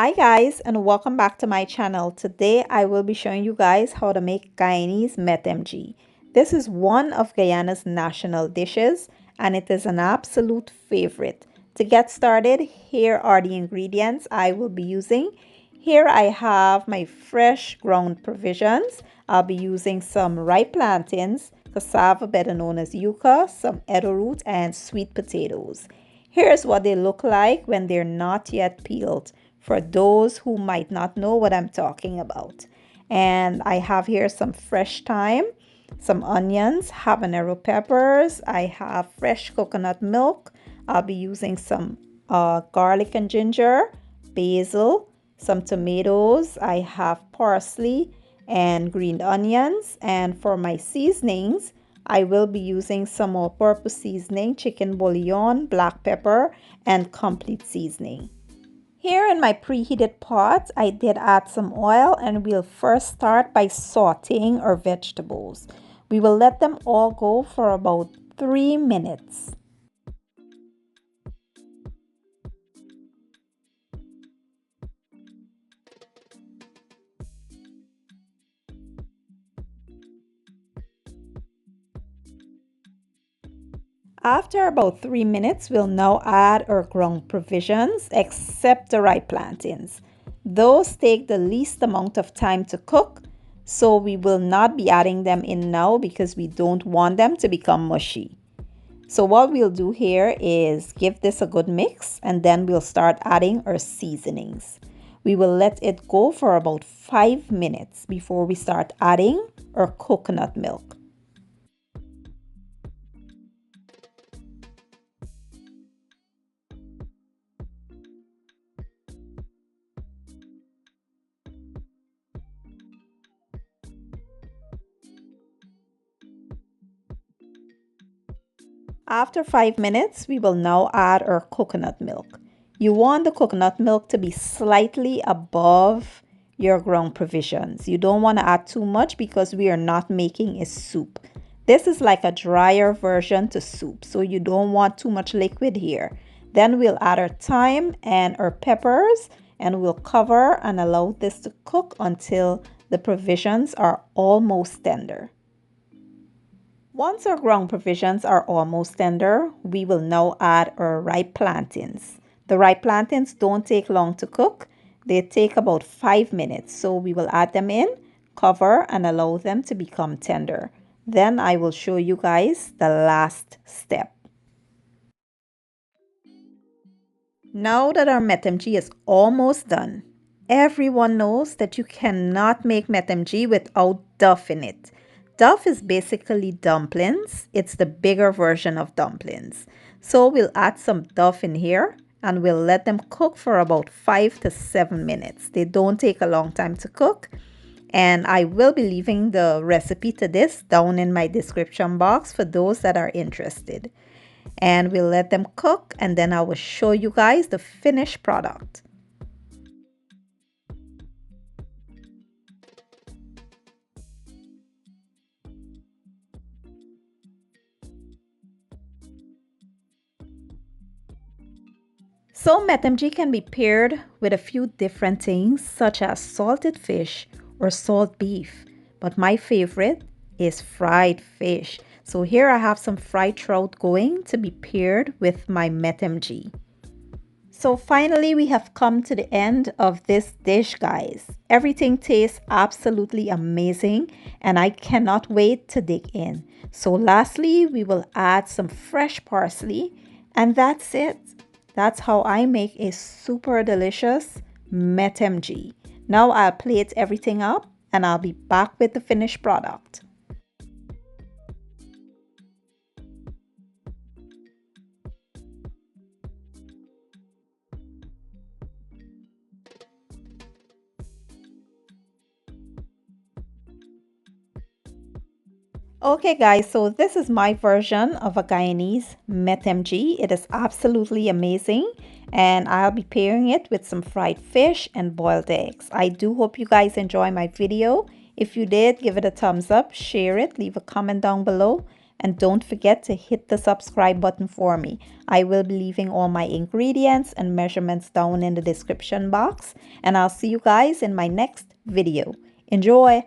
Hi guys, and welcome back to my channel. Today I will be showing you guys how to make Guyanese METEMGee. This is one of Guyana's national dishes and it is an absolute favorite. To get started, here are the ingredients I will be using. Here I have my fresh ground provisions. I'll be using some ripe plantains, cassava better known as yuca, some eddo root, and sweet potatoes. Here's what they look like when they're not yet peeled, for those who might not know what I'm talking about. And I have here some fresh thyme, some onions, habanero peppers. I have fresh coconut milk. I'll be using some garlic and ginger, basil, some tomatoes. I have parsley and green onions. And for my seasonings, I will be using some all-purpose seasoning, chicken bouillon, black pepper, and complete seasoning. Here in my preheated pot, I did add some oil and we'll first start by sauteing our vegetables. We will let them all go for about 3 minutes. After about 3 minutes, we'll now add our ground provisions, except the ripe plantains. Those take the least amount of time to cook, so we will not be adding them in now because we don't want them to become mushy. So what we'll do here is give this a good mix and then we'll start adding our seasonings. We will let it go for about 5 minutes before we start adding our coconut milk. After 5 minutes, we will now add our coconut milk. You want the coconut milk to be slightly above your ground provisions. You don't want to add too much because we are not making a soup. This is like a drier version to soup, so you don't want too much liquid here. Then we'll add our thyme and our peppers and we'll cover and allow this to cook until the provisions are almost tender. Once our ground provisions are almost tender, we will now add our ripe plantains. The ripe plantains don't take long to cook. They take about 5 minutes. So we will add them in, cover, and allow them to become tender. Then I will show you guys the last step. Now that our METEMGee is almost done, everyone knows that you cannot make METEMGee without duff in it. Duff is basically dumplings. It's the bigger version of dumplings. So we'll add some duff in here and we'll let them cook for about 5 to 7 minutes. They don't take a long time to cook. And I will be leaving the recipe to this down in my description box for those that are interested. And we'll let them cook and then I will show you guys the finished product. So METEMGee can be paired with a few different things such as salted fish or salt beef. But my favorite is fried fish. So here I have some fried trout going to be paired with my METEMGee. So finally we have come to the end of this dish, guys. Everything tastes absolutely amazing and I cannot wait to dig in. So lastly we will add some fresh parsley and that's it. That's how I make a super delicious METEMGee. Now I'll plate everything up and I'll be back with the finished product. Okay guys, so this is my version of a Guyanese METEMGee. It is absolutely amazing and I'll be pairing it with some fried fish and boiled eggs. I do hope you guys enjoy my video. If you did, give it a thumbs up, share it, leave a comment down below and don't forget to hit the subscribe button for me. I will be leaving all my ingredients and measurements down in the description box, and I'll see you guys in my next video. Enjoy!